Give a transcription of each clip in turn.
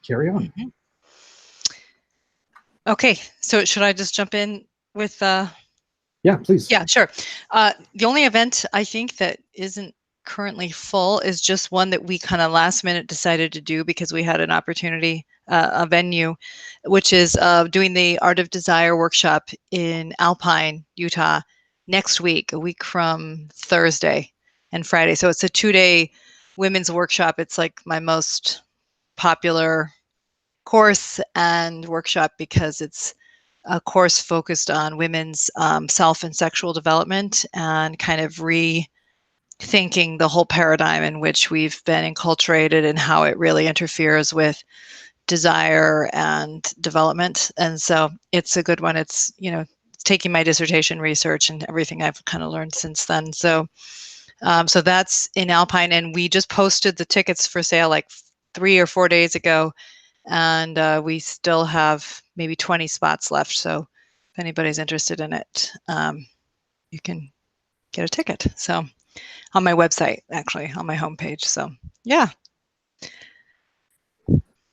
carry on. Mm-hmm. Okay, so should I just jump in with Yeah, please. Yeah, sure. The only event I think that isn't currently full is just one that we kind of last minute decided to do because we had an opportunity, a venue, which is doing the Art of Desire workshop in Alpine, Utah, next week, a week from Thursday and Friday. So it's a 2-day women's workshop. It's like my most popular course and workshop because it's a course focused on women's self and sexual development and kind of rethinking the whole paradigm in which we've been enculturated and how it really interferes with desire and development. And so it's a good one. It's, it's taking my dissertation research and everything I've kind of learned since then. So that's in Alpine, and we just posted the tickets for sale like 3 or 4 days ago. And we still have maybe 20 spots left. So if anybody's interested in it, you can get a ticket. So on my website, actually, on my homepage. So yeah.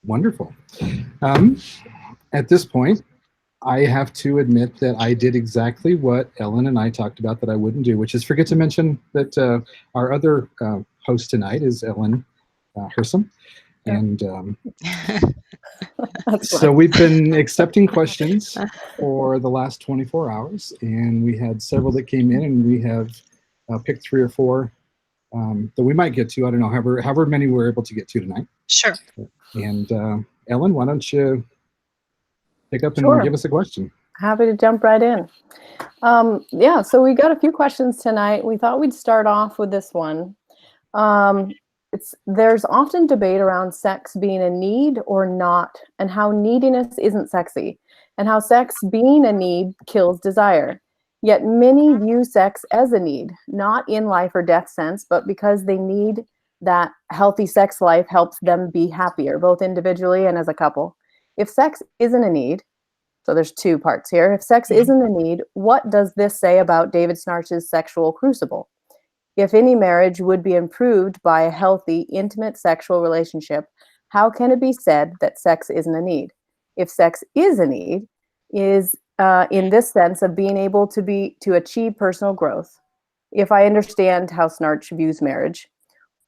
Wonderful. At this point, I have to admit that I did exactly what Ellen and I talked about that I wouldn't do, which is forget to mention that our other host tonight is Ellen Hersom. And so we've been accepting questions for the last 24 hours, and we had several that came in, and we have picked 3 or 4 that we might get to. I don't know, however many we're able to get to tonight. Sure. And Ellen, why don't you pick up and give us a question? Happy to jump right in. Yeah, so we got a few questions tonight. We thought we'd start off with this one. There's often debate around sex being a need or not, and how neediness isn't sexy, and how sex being a need kills desire. Yet many view sex as a need, not in life or death sense, but because they need that healthy sex life helps them be happier, both individually and as a couple. If sex isn't a need, so there's 2 parts here. If sex isn't a need, what does this say about David Snarch's sexual crucible? If any marriage would be improved by a healthy, intimate sexual relationship, how can it be said that sex isn't a need? If sex is a need, is in this sense of being able to achieve personal growth, if I understand how Snarch views marriage,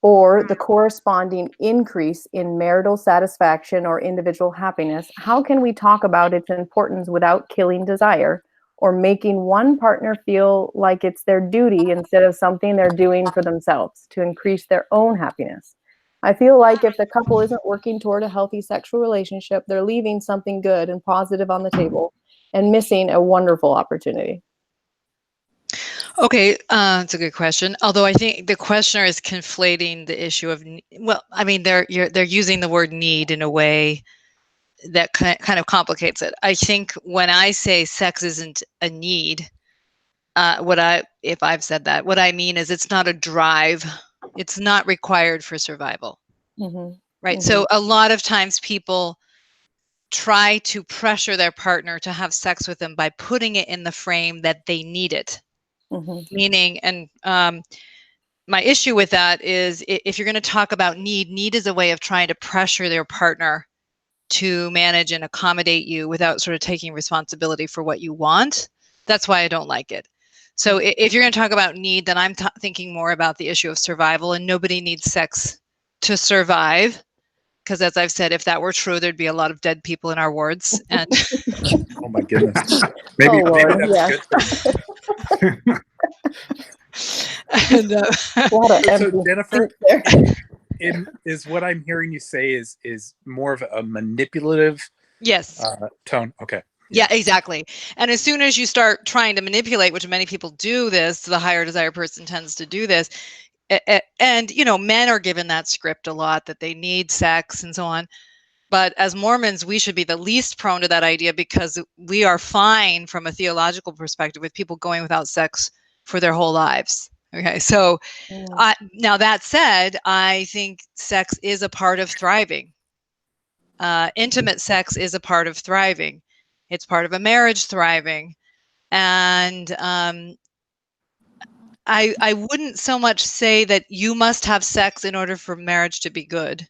or the corresponding increase in marital satisfaction or individual happiness, how can we talk about its importance without killing desire or making one partner feel like it's their duty instead of something they're doing for themselves to increase their own happiness? I feel like if the couple isn't working toward a healthy sexual relationship, they're leaving something good and positive on the table and missing a wonderful opportunity. Okay, it's a good question. Although I think the questioner is conflating the issue of, well, I mean, they're using the word need in a way that kind of complicates it. I think when I say sex isn't a need, if I've said that, what I mean is it's not a drive. It's not required for survival, right? So a lot of times people try to pressure their partner to have sex with them by putting it in the frame that they need it. Meaning, and my issue with that is if you're going to talk about need is a way of trying to pressure their partner to manage and accommodate you without sort of taking responsibility for what you want. That's why I don't like it. So if you're going to talk about need, then I'm thinking more about the issue of survival, and nobody needs sex to survive. Because as I've said, if that were true, there'd be a lot of dead people in our wards. And oh my goodness. Maybe that's good. And, so Jennifer, is what I'm hearing you say is more of a manipulative tone? Okay. Yeah, exactly. And as soon as you start trying to manipulate, which many people do this, the higher desire person tends to do this. And, men are given that script a lot, that they need sex and so on. But as Mormons, we should be the least prone to that idea because we are fine from a theological perspective with people going without sex for their whole lives. Okay, so now that said, I think sex is a part of thriving. Intimate sex is a part of thriving. It's part of a marriage thriving. And I wouldn't so much say that you must have sex in order for marriage to be good.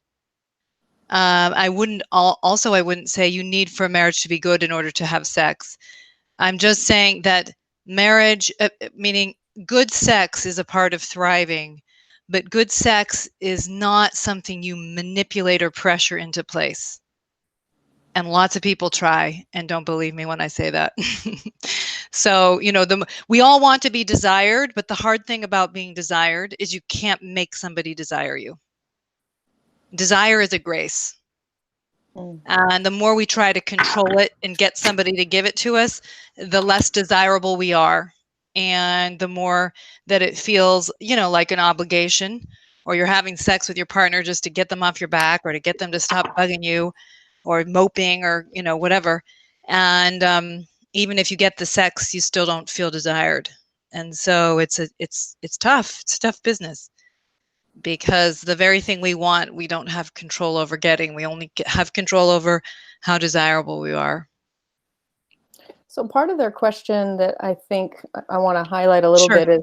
I wouldn't I wouldn't say you need for marriage to be good in order to have sex. I'm just saying that marriage, meaning good sex, is a part of thriving, but good sex is not something you manipulate or pressure into place. And lots of people try and don't believe me when I say that. So, you know, we all want to be desired, but the hard thing about being desired is you can't make somebody desire you. Desire is a grace. And the more we try to control it and get somebody to give it to us, the less desirable we are. And the more that it feels, you know, like an obligation, or you're having sex with your partner just to get them off your back or to get them to stop bugging you or moping or, you know, whatever. And even if you get the sex, you still don't feel desired. And so it's tough. It's a tough business. Because the very thing we want, we don't have control over getting. We only have control over how desirable we are. So part of their question that I think I want to highlight a little bit is,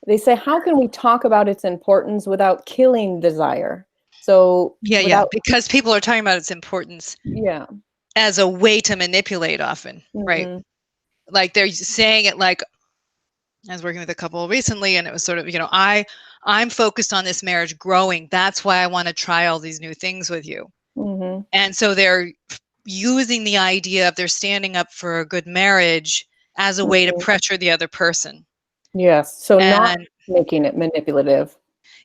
they say, how can we talk about its importance without killing desire? So yeah, because people are talking about its importance as a way to manipulate often, right? Like they're saying it like, I was working with a couple recently, and it was sort of, you know, I'm focused on this marriage growing. That's why I want to try all these new things with you. And so they're using the idea of they're standing up for a good marriage as a way to pressure the other person. Yes. So not making it manipulative.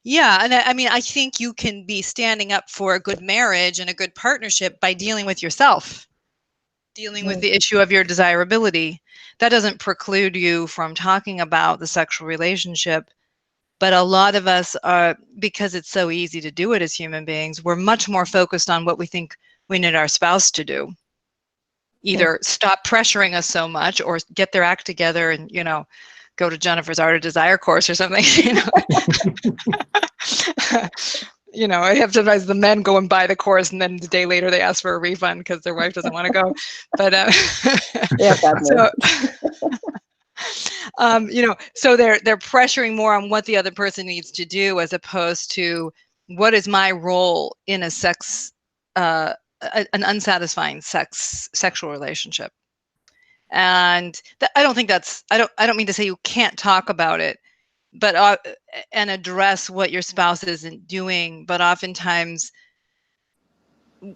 Yeah. And I mean, I think you can be standing up for a good marriage and a good partnership by dealing with yourself, dealing with the issue of your desirability. That doesn't preclude you from talking about the sexual relationship. But a lot of us are, because it's so easy to do it as human beings, we're much more focused on what we think we need our spouse to do. Either stop pressuring us so much or get their act together and, you know, go to Jennifer's Art of Desire course or something, you know. You know, I have sometimes the men go and buy the course, and then the day later they ask for a refund because their wife doesn't want to go. But you know, so they're pressuring more on what the other person needs to do as opposed to what is my role in a an unsatisfying sexual relationship. And I don't think that's, I don't mean to say you can't talk about it, but and address what your spouse isn't doing. But oftentimes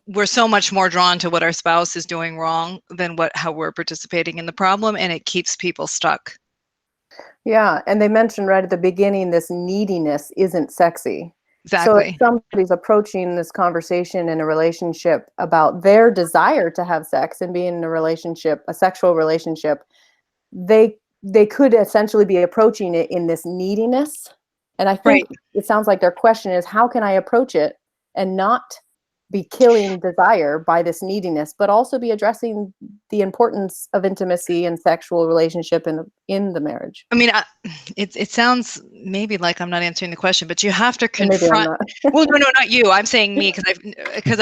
we're so much more drawn to what our spouse is doing wrong than how we're participating in the problem, and it keeps people stuck. Yeah, and they mentioned right at the beginning, this neediness isn't sexy. Exactly. So if somebody's approaching this conversation in a relationship about their desire to have sex and be in a relationship, a sexual relationship, they could essentially be approaching it in this neediness. And I think it sounds like their question is, how can I approach it and not be killing desire by this neediness, but also be addressing the importance of intimacy and sexual relationship in the marriage? I mean, it sounds maybe like I'm not answering the question, but you have to confront. Well, no, not you. I'm saying me because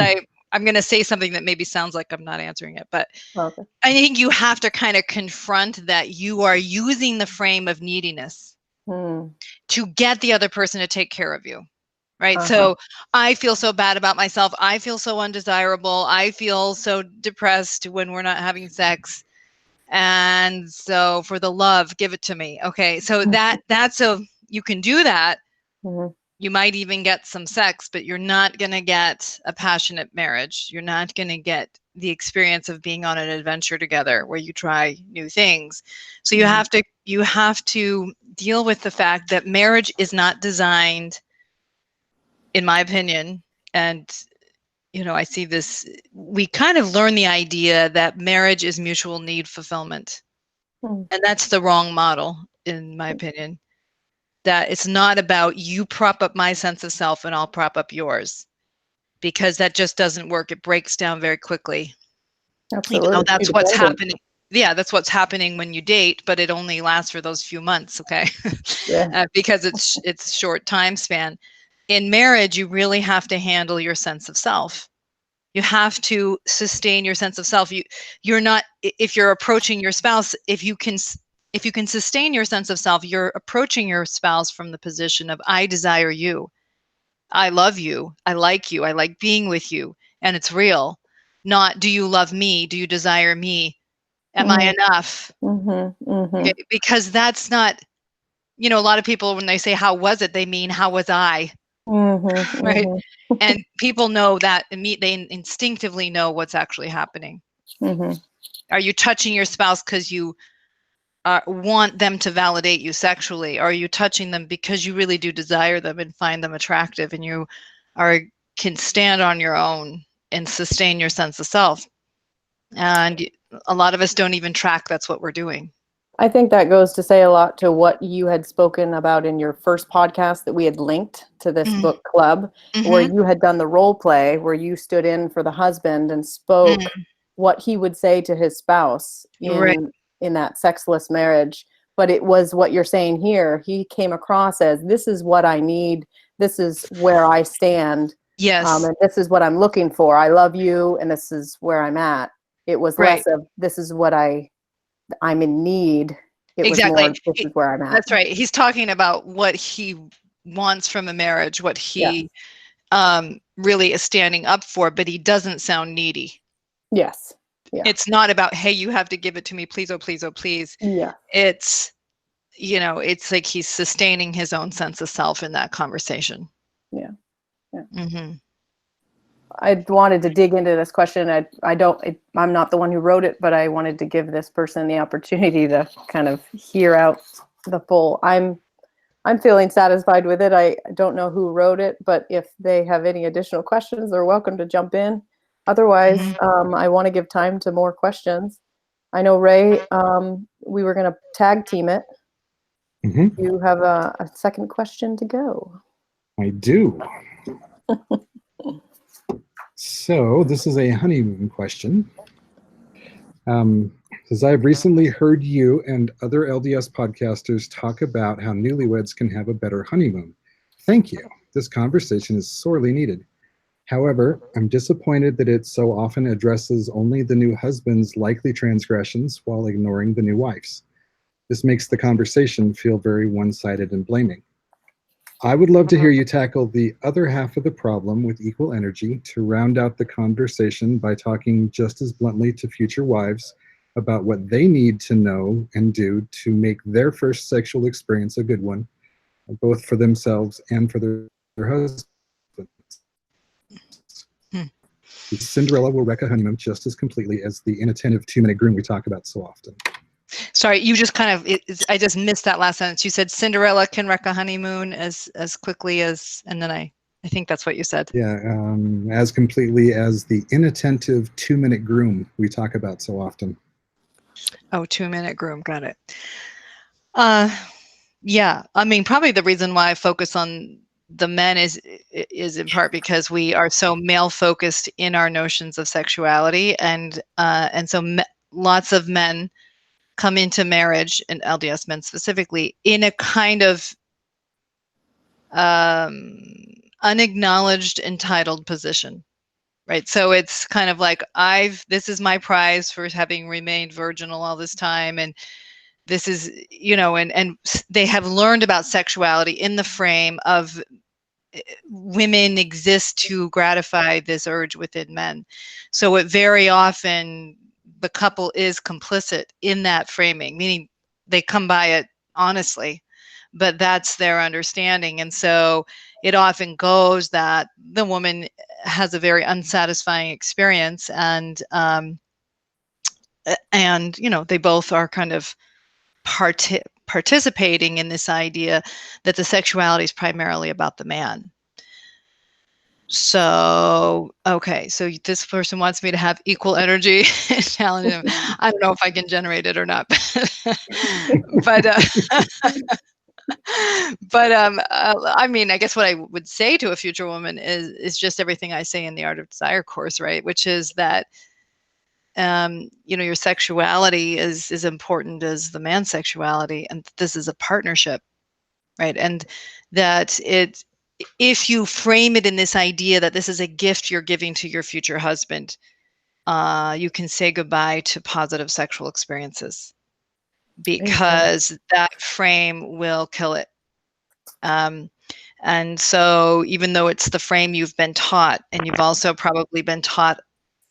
I'm going to say something that maybe sounds like I'm not answering it, but I think you have to kind of confront that you are using the frame of neediness to get the other person to take care of you. Right. So I feel so bad about myself. I feel so undesirable. I feel so depressed when we're not having sex. And so for the love, give it to me. Okay. So that's you can do that. You might even get some sex, but you're not going to get a passionate marriage. You're not going to get the experience of being on an adventure together where you try new things. So you have to deal with the fact that marriage is not designed, in my opinion, and, you know, I see this, we kind of learn the idea that marriage is mutual need fulfillment. And that's the wrong model, in my opinion. That it's not about you prop up my sense of self and I'll prop up yours, because that just doesn't work. It breaks down very quickly. Absolutely. Even though that's what's happening. Yeah, that's what's happening when you date, but it only lasts for those few months, okay? Because it's short time span. In marriage, you really have to handle your sense of self. You have to sustain your sense of self. You're not, if you're approaching your spouse, if you can sustain your sense of self, you're approaching your spouse from the position of, I desire you. I love you. I like being with you. and it's real. Not, do you love me? Do you desire me? Am I enough? Okay, because that's not, you know, a lot of people, when they say, how was it? They mean, how was I? Right? And people know that, they instinctively know what's actually happening. Are you touching your spouse because you want them to validate you sexually? Or are you touching them because you really do desire them and find them attractive, and you can stand on your own and sustain your sense of self? And a lot of us don't even track that's what we're doing. I think that goes to say a lot to what you had spoken about in your first podcast that we had linked to this book club, where you had done the role play where you stood in for the husband and spoke what he would say to his spouse in that sexless marriage. But it was what you're saying here. He came across as, this is what I need. This is where I stand. Yes. And this is what I'm looking for. I love you, and this is where I'm at. It was less of, this is what I'm in need. It was more, this is where I'm at. That's right. He's talking about what he wants from a marriage, what he really is standing up for, but he doesn't sound needy. Yes. Yeah. It's not about, hey, you have to give it to me, please, oh, please, oh, please. Yeah. It's, you know, it's like he's sustaining his own sense of self in that conversation. Yeah. Yeah. I wanted to dig into this question. I'm not the one who wrote it, but I wanted to give this person the opportunity to kind of hear out the full. I'm feeling satisfied with it. I don't know who wrote it, but if they have any additional questions, they're welcome to jump in. Otherwise, I want to give time to more questions. I know, Ray, we were going to tag team it. You have a second question to go. I do. So this is a honeymoon question. Says, I've recently heard you and other LDS podcasters talk about how newlyweds can have a better honeymoon. Thank you. This conversation is sorely needed. However, I'm disappointed that it so often addresses only the new husband's likely transgressions while ignoring the new wife's. This makes the conversation feel very one-sided and blaming. I would love to hear you tackle the other half of the problem with equal energy to round out the conversation by talking just as bluntly to future wives about what they need to know and do to make their first sexual experience a good one, both for themselves and for their husbands. The Cinderella will wreck a honeymoon just as completely as the inattentive 2-minute groom we talk about so often. Sorry, you just kind of, I just missed that last sentence. You said Cinderella can wreck a honeymoon as quickly as, and then I think that's what you said. Yeah, as completely as the inattentive 2-minute groom we talk about so often. Oh, 2-minute groom, got it. Yeah, I mean, probably the reason why I focus on the men is in part because we are so male focused in our notions of sexuality, and so lots of men come into marriage, and LDS men specifically, in a kind of unacknowledged, entitled position, right? So it's kind of like, this is my prize for having remained virginal all this time, and this is, you know, and they have learned about sexuality in the frame of women exist to gratify this urge within men. So it very often, the couple is complicit in that framing, meaning they come by it honestly, but that's their understanding. And so it often goes that the woman has a very unsatisfying experience, and you know, they both are kind of participating in this idea that the sexuality is primarily about the man. So, okay, so this person wants me to have equal energy and challenge him. I don't know if I can generate it or not, but I mean, I guess what I would say to a future woman is just everything I say in the Art of Desire course, right? Which is that, you know, your sexuality is as important as the man's sexuality, and this is a partnership, right? And that if you frame it in this idea that this is a gift you're giving to your future husband, you can say goodbye to positive sexual experiences, because that frame will kill it. And so even though it's the frame you've been taught, and you've also probably been taught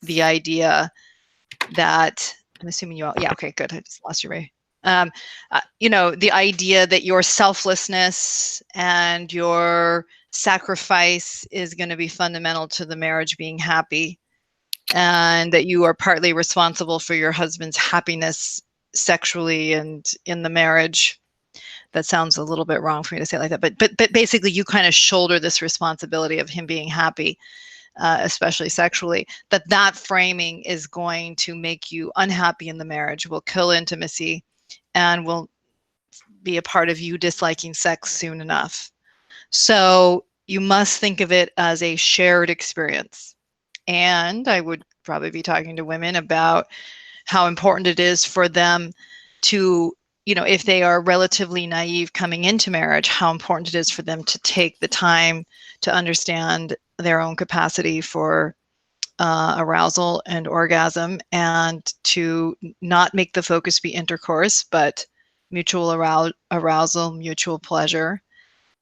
the idea that, I'm assuming you all, yeah, okay, good. I just lost you, Ray. You know, the idea that your selflessness and your sacrifice is going to be fundamental to the marriage being happy, and that you are partly responsible for your husband's happiness sexually and in the marriage. That sounds a little bit wrong for me to say it like that, but basically you kind of shoulder this responsibility of him being happy, especially sexually, that framing is going to make you unhappy in the marriage, will kill intimacy, and will be a part of you disliking sex soon enough. So you must think of it as a shared experience. And I would probably be talking to women about how important it is for them to, you know, if they are relatively naive coming into marriage, how important it is for them to take the time to understand their own capacity for arousal and orgasm, and to not make the focus be intercourse, but mutual arousal, mutual pleasure,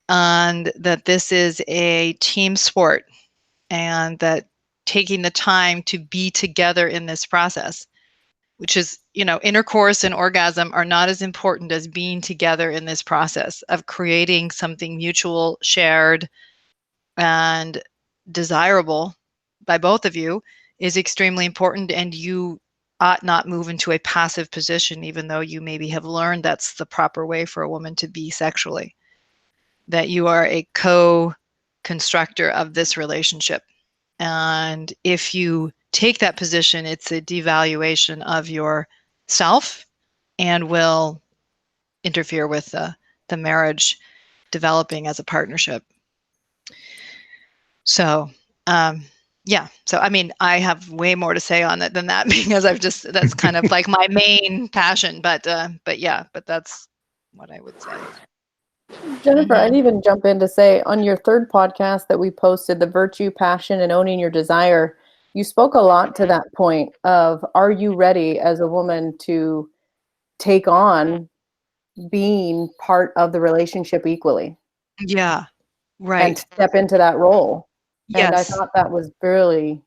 and that this is a team sport, and that taking the time to be together in this process, which is, you know, intercourse and orgasm are not as important as being together in this process of creating something mutual, shared, and desirable by both of you, is extremely important. And you ought not move into a passive position, even though you maybe have learned that's the proper way for a woman to be sexually, that you are a co-constructor of this relationship. And if you take that position, it's a devaluation of yourself and will interfere with the marriage developing as a partnership. So, yeah. So, I mean, I have way more to say on it than that, because that's kind of like my main passion, but yeah, but that's what I would say. Jennifer, I'd even jump in to say, on your third podcast that we posted, the virtue, passion, and owning your desire, you spoke a lot to that point of, are you ready as a woman to take on being part of the relationship equally? Yeah, right. And step into that role. Yes. And I thought that was really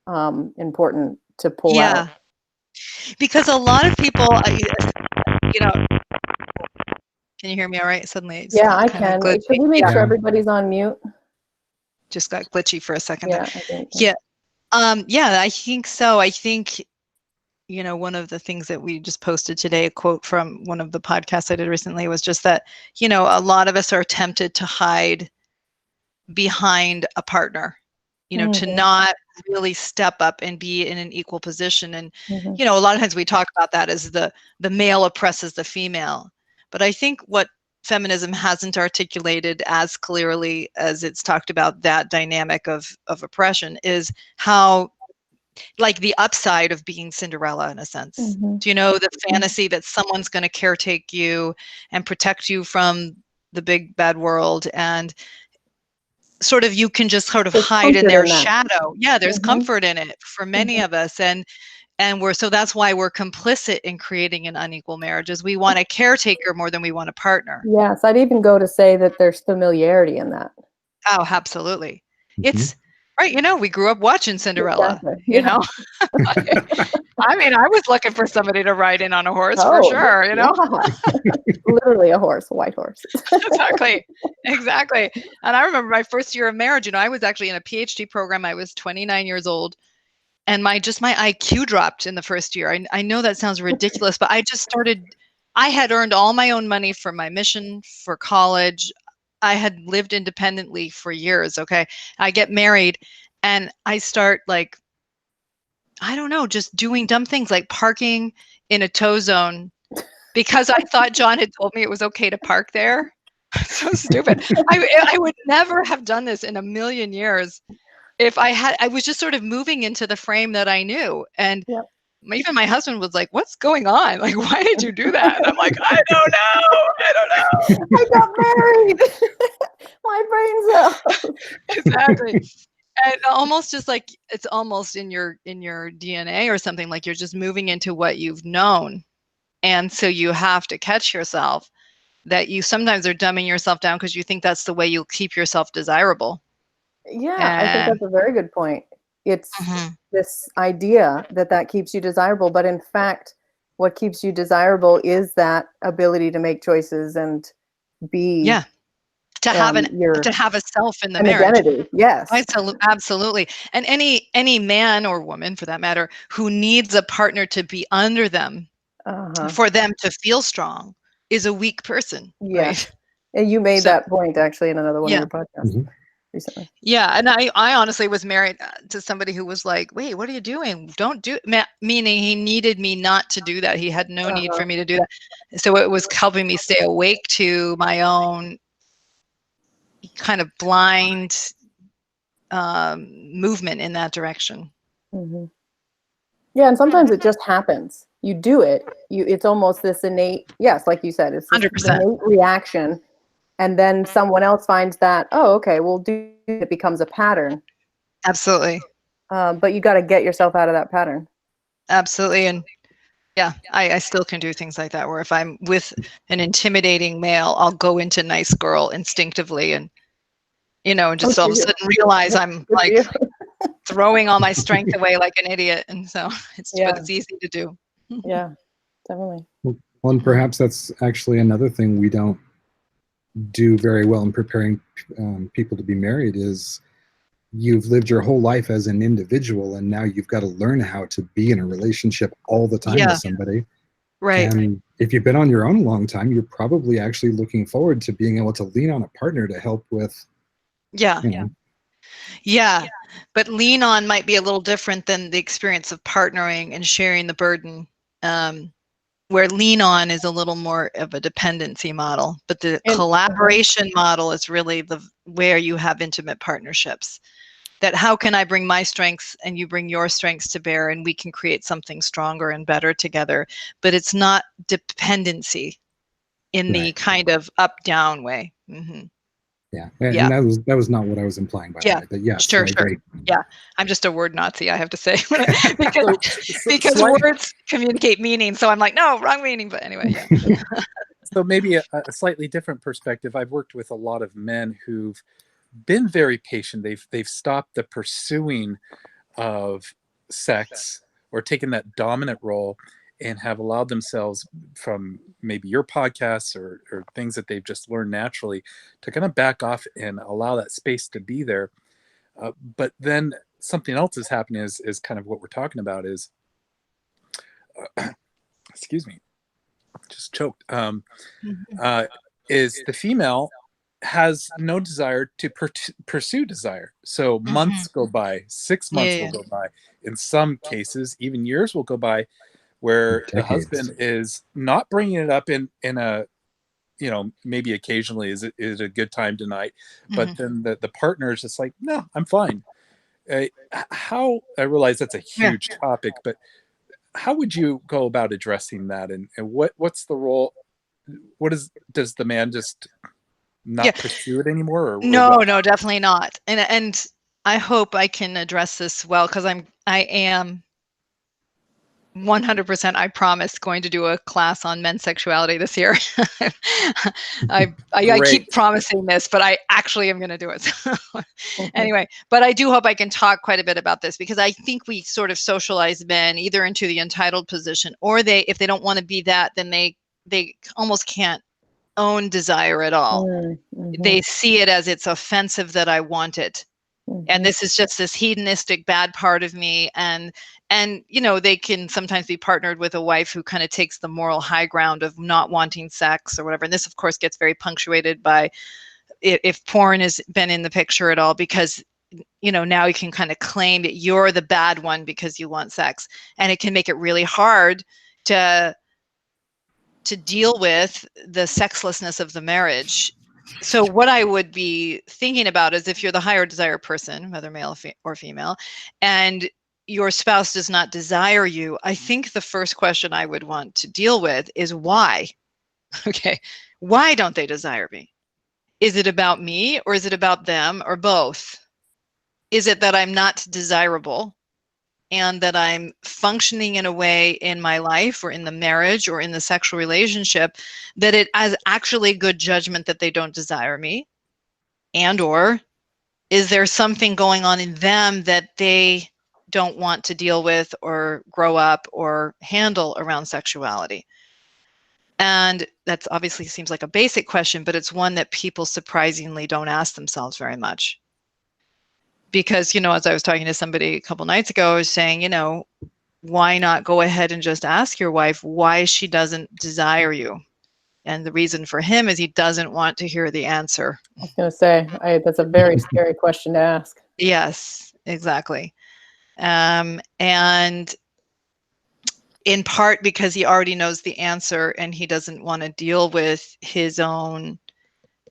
important to pull out. Because a lot of people, you know, can you hear me all right? Suddenly, yeah, I can. Can we make sure everybody's on mute? Just got glitchy for a second. Yeah, yeah. Yeah, I think so. I think, you know, one of the things that we just posted today, a quote from one of the podcasts I did recently, was just that, you know, a lot of us are tempted to hide behind a partner, you know, to not really step up and be in an equal position. And, you know, a lot of times we talk about that as the male oppresses the female. But I think what feminism hasn't articulated as clearly as it's talked about that dynamic of oppression is how, like, the upside of being Cinderella, in a sense. Do you know the fantasy that someone's going to caretake you and protect you from the big bad world, and sort of you can just sort of hide in their shadow. Yeah, there's comfort in it for many of us, and so that's why we're complicit in creating an unequal marriage, is we want a caretaker more than we want a partner. Yes, I'd even go to say that there's familiarity in that. Oh, absolutely. It's right. You know, we grew up watching Cinderella, you know. I mean, I was looking for somebody to ride in on a horse for sure, you know. Literally a horse, a white horse. Exactly. And I remember my first year of marriage, you know, I was actually in a PhD program. I was 29 years old. And my IQ dropped in the first year. I know that sounds ridiculous, but I had earned all my own money for my mission, for college. I had lived independently for years. Okay. I get married and I start, like, I don't know, just doing dumb things like parking in a tow zone because I thought John had told me it was okay to park there. So stupid. I would never have done this in a million years. If I was just sort of moving into the frame that I knew. And even my husband was like, what's going on? Like, why did you do that? And I'm like, I don't know. I got married. My brain's out. Exactly. And almost just like, it's almost in your DNA or something, like you're just moving into what you've known. And so you have to catch yourself that you sometimes are dumbing yourself down because you think that's the way you'll keep yourself desirable. Yeah, I think that's a very good point. It's this idea that keeps you desirable, but in fact, what keeps you desirable is that ability to make choices and be to have a self in the marriage. Identity. Yes, absolutely. And any man or woman, for that matter, who needs a partner to be under them for them to feel strong is a weak person. Right? And you made that point actually in another one of your podcasts. Recently. Yeah, and I honestly was married to somebody who was like, wait, what are you doing? Don't do it. Meaning he needed me not to do that. He had no need for me to do that. So it was helping me stay awake to my own kind of blind movement in that direction. Yeah, and sometimes it just happens. You do it. It's almost this innate, like you said, it's this 100%. innate reaction. And then someone else finds that, oh, okay, we'll do it. It becomes a pattern. Absolutely. But you got to get yourself out of that pattern. Absolutely. And yeah, I still can do things like that, where if I'm with an intimidating male, I'll go into nice girl instinctively and, just all of a sudden realize I'm like throwing all my strength away like an idiot. And so but it's easy to do. Yeah, definitely. Well, and perhaps that's actually another thing we don't do very well in preparing people to be married is you've lived your whole life as an individual, and now you've got to learn how to be in a relationship all the time with somebody. Right. And if you've been on your own a long time, you're probably actually looking forward to being able to lean on a partner to help with. Yeah. But lean on might be a little different than the experience of partnering and sharing the burden. Where lean on is a little more of a dependency model, but the collaboration model is really where you have intimate partnerships. That how can I bring my strengths and you bring your strengths to bear, and we can create something stronger and better together. But it's not dependency in the kind of up-down way. Yeah, and that was not what I was implying by that. But yes, sure. Yeah, I'm just a word Nazi, I have to say, because words communicate meaning. So I'm like, no, wrong meaning. But anyway, So maybe a slightly different perspective. I've worked with a lot of men who've been very patient. They've stopped the pursuing of sex or taken that dominant role, and have allowed themselves, from maybe your podcasts or things that they've just learned naturally, to kind of back off and allow that space to be there. But then something else is happening is kind of what we're talking about is, excuse me, just choked, is the female has no desire to pursue desire. So months go by, 6 months will go by. In some cases, even years will go by, where the husband is not bringing it up in a, maybe occasionally is it a good time tonight, but then the partner is just like, no, I'm fine. How, I realize that's a huge topic, but how would you go about addressing that? And what's the role? Does the man just not pursue it anymore? No, definitely not. And I hope I can address this well, because I am 100%, I promise, going to do a class on men's sexuality this year. I keep promising this, but I actually am going to do it. Anyway, but I do hope I can talk quite a bit about this, because I think we sort of socialize men either into the entitled position, or if they don't want to be that, then they almost can't own desire at all. They see it as it's offensive that I want it. And this is just this hedonistic bad part of me. And they can sometimes be partnered with a wife who kind of takes the moral high ground of not wanting sex or whatever. And this, of course, gets very punctuated by if porn has been in the picture at all, because, now you can kind of claim that you're the bad one because you want sex. And it can make it really hard to deal with the sexlessness of the marriage. So what I would be thinking about is, if you're the higher desire person, whether male or female, and your spouse does not desire you, I think the first question I would want to deal with is why. Okay, why don't they desire me? Is it about me, or is it about them, or both? Is it that I'm not desirable and that I'm functioning in a way in my life or in the marriage or in the sexual relationship that it has actually good judgment that they don't desire me? And or is there something going on in them that they don't want to deal with or grow up or handle around sexuality? And that's obviously seems like a basic question, but it's one that people surprisingly don't ask themselves very much. Because, as I was talking to somebody a couple nights ago, I was saying, why not go ahead and just ask your wife why she doesn't desire you? And the reason for him is he doesn't want to hear the answer. I was going to say, that's a very scary question to ask. Yes, exactly. And in part because he already knows the answer and he doesn't want to deal with his own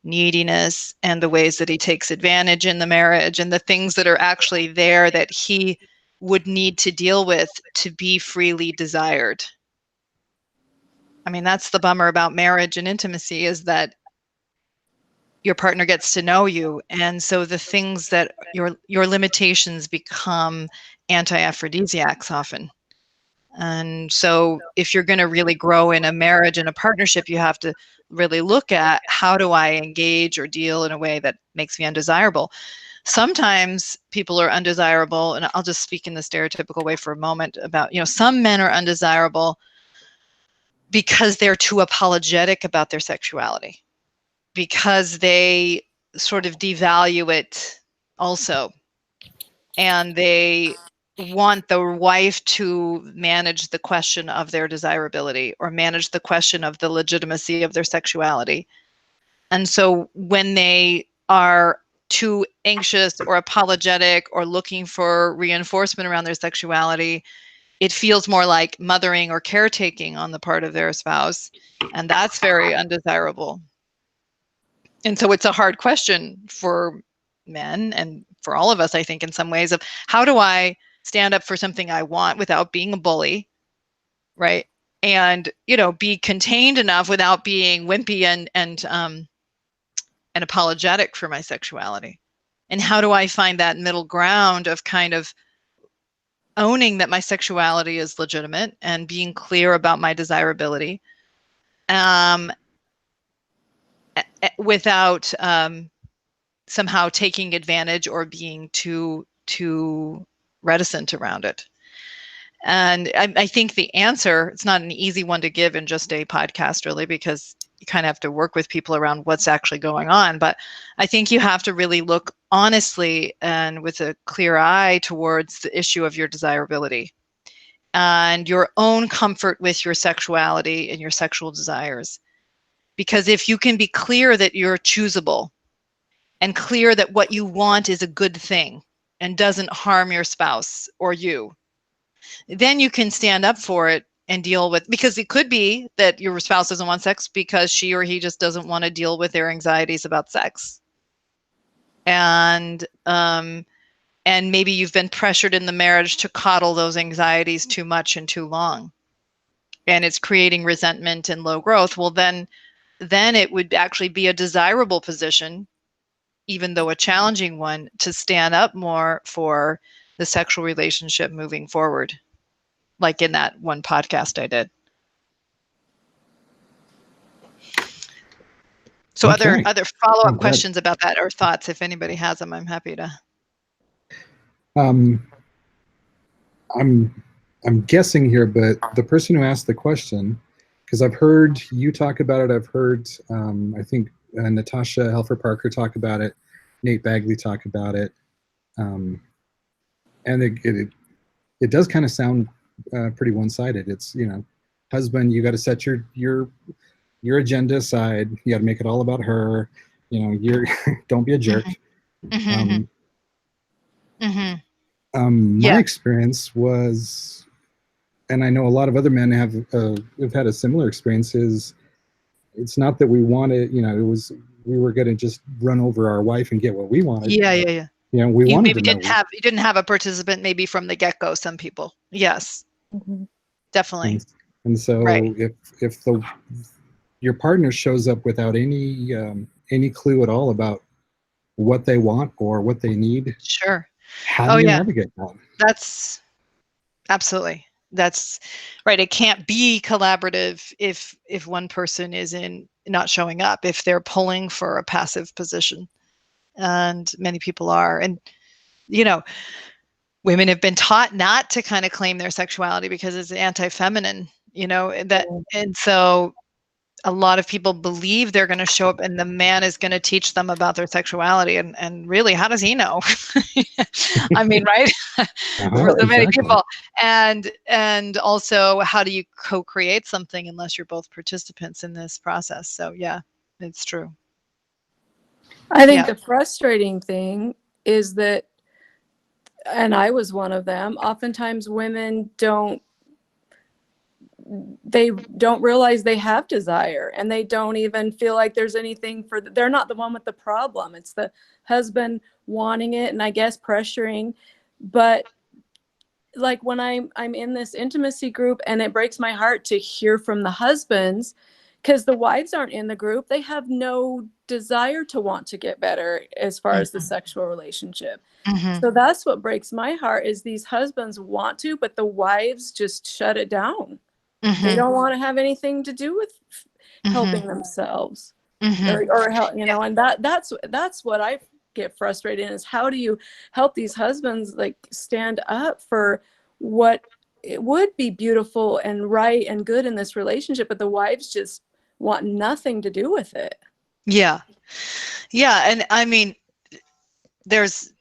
neediness and the ways that he takes advantage in the marriage and the things that are actually there that he would need to deal with to be freely desired. I mean, that's the bummer about marriage and intimacy, is that your partner gets to know you, and so the things that your limitations become anti-aphrodisiacs often. And so if you're going to really grow in a marriage and a partnership, you have to really look at, how do I engage or deal in a way that makes me undesirable? Sometimes people are undesirable, and I'll just speak in the stereotypical way for a moment about, some men are undesirable because they're too apologetic about their sexuality, because they sort of devalue it also, and they want the wife to manage the question of their desirability or manage the question of the legitimacy of their sexuality. And so when they are too anxious or apologetic or looking for reinforcement around their sexuality, it feels more like mothering or caretaking on the part of their spouse. And that's very undesirable. And so it's a hard question for men and for all of us, I think, in some ways, of how do I stand up for something I want without being a bully, right? And, be contained enough without being wimpy and apologetic for my sexuality. And how do I find that middle ground of kind of owning that my sexuality is legitimate and being clear about my desirability, without somehow taking advantage or being too reticent around it. And I think the answer, it's not an easy one to give in just a podcast, really, because you kind of have to work with people around what's actually going on. But I think you have to really look honestly and with a clear eye towards the issue of your desirability and your own comfort with your sexuality and your sexual desires. Because if you can be clear that you're choosable and clear that what you want is a good thing and doesn't harm your spouse or you, then you can stand up for it and deal with, because it could be that your spouse doesn't want sex because she or he just doesn't want to deal with their anxieties about sex. And maybe you've been pressured in the marriage to coddle those anxieties too much and too long. And it's creating resentment and low growth. Well, then it would actually be a desirable position, even though a challenging one, to stand up more for the sexual relationship moving forward, like in that one podcast I did. So Okay. other follow-up questions about that, or thoughts, if anybody has them, I'm happy to. I'm guessing here, but the person who asked the question, because I've heard you talk about it, I've heard I think Natasha Helfer Parker talk about it, Nate Bagley talk about it, and it does kind of sound pretty one-sided. It's, husband, you got to set your agenda aside. You got to make it all about her. You're don't be a jerk. My experience was, and I know a lot of other men have had a similar experience, is it's not that we wanted, we were going to just run over our wife and get what we wanted. Yeah. We you wanted maybe to know. you didn't have a participant maybe from the get-go, some people. Yes. Mm-hmm. Definitely. And so right. if your partner shows up without any clue at all about what they want or what they need, sure. how do you navigate that? Absolutely. That's right. It can't be collaborative if one person is in not showing up, if they're pulling for a passive position. And many people are. And, you know, women have been taught not to kind of claim their sexuality because it's anti-feminine, you know, that, and so a lot of people believe they're going to show up and the man is going to teach them about their sexuality. And really, how does he know? I mean, right? For so many Exactly. people. And also, how do you co-create something unless you're both participants in this process? So yeah, it's true. I think the frustrating thing is that, and I was one of them, oftentimes women don't realize they have desire, and they don't even feel like there's anything they're not the one with the problem. It's the husband wanting it, and I guess pressuring. But like when I'm in this intimacy group, and it breaks my heart to hear from the husbands, because the wives aren't in the group. They have no desire to want to get better as far as the sexual relationship. So that's what breaks my heart, is these husbands want to, but the wives just shut it down. They don't want to have anything to do with helping themselves or help, you know, and that's what I get frustrated in, is how do you help these husbands like stand up for what it would be beautiful and right and good in this relationship, but the wives just want nothing to do with it. Yeah. And I mean, there's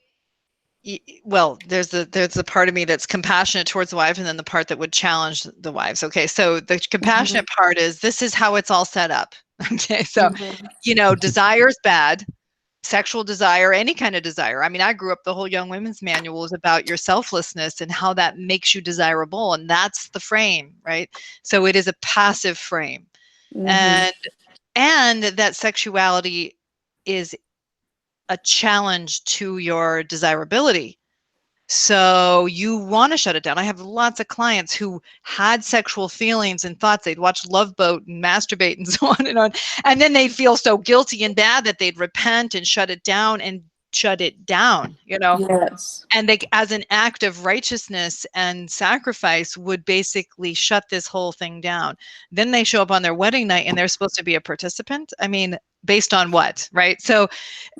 the part of me that's compassionate towards the wife, and then the part that would challenge the wives. Okay, so the compassionate part is, this is how it's all set up. Okay, so you know, desire is bad. Sexual desire, any kind of desire. I mean, I grew up, the whole Young Women's Manual is about your selflessness and how that makes you desirable, and that's the frame, right? So it is a passive frame, and that sexuality is a challenge to your desirability. So you want to shut it down. I have lots of clients who had sexual feelings and thoughts. They'd watch Love Boat and masturbate and so on and on. And then they'd feel so guilty and bad that they'd repent and shut it down, you know? Yes. And they, as an act of righteousness and sacrifice, would basically shut this whole thing down. Then they show up on their wedding night and they're supposed to be a participant. I mean, based on what, right? So,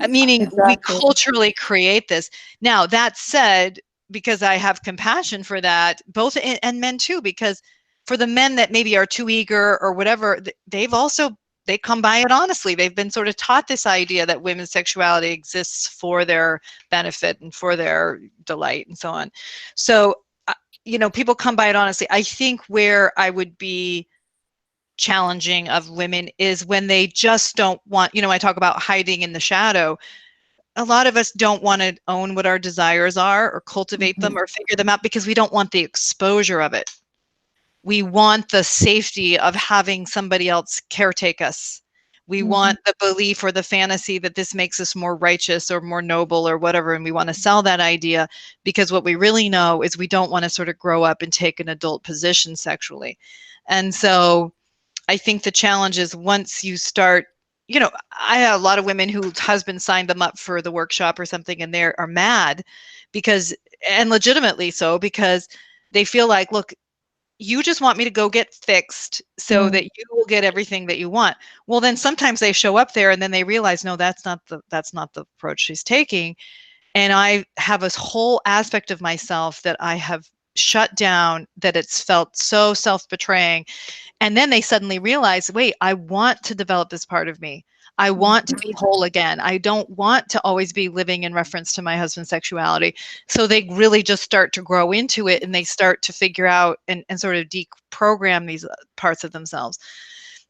meaning we culturally create this. Now, that said, because I have compassion for that, both and men too, because for the men that maybe are too eager or whatever, they come by it honestly. They've been sort of taught this idea that women's sexuality exists for their benefit and for their delight and so on. So, you know, people come by it honestly. I think where I would be challenging of women is when they just don't want, you know, I talk about hiding in the shadow. A lot of us don't want to own what our desires are or cultivate them or figure them out because we don't want the exposure of it. We want the safety of having somebody else caretake us. We want the belief or the fantasy that this makes us more righteous or more noble or whatever. And we want to sell that idea, because what we really know is we don't want to sort of grow up and take an adult position sexually. And so I think the challenge is, once you start, you know, I have a lot of women whose husbands signed them up for the workshop or something, and they are mad because, and legitimately so, because they feel like, look, you just want me to go get fixed so that you will get everything that you want. Well, then sometimes they show up there and then they realize, no, that's not the approach she's taking. And I have this whole aspect of myself that I have shut down, that it's felt so self-betraying. And then they suddenly realize, wait, I want to develop this part of me. I want to be whole again. I don't want to always be living in reference to my husband's sexuality. So they really just start to grow into it, and they start to figure out and sort of deprogram these parts of themselves.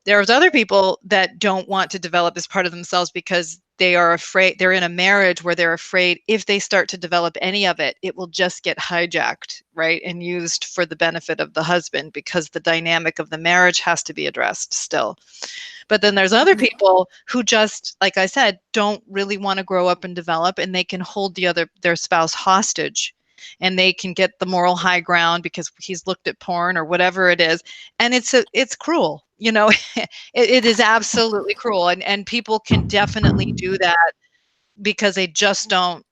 There's other people that don't want to develop this part of themselves because they are afraid. They're in a marriage where they're afraid if they start to develop any of it, it will just get hijacked, right, and used for the benefit of the husband, because the dynamic of the marriage has to be addressed still. But then there's other people who just, like I said, don't really want to grow up and develop, and they can hold their spouse hostage, and they can get the moral high ground because he's looked at porn or whatever it is. And it's cruel, you know. It is absolutely cruel. And people can definitely do that because they just don't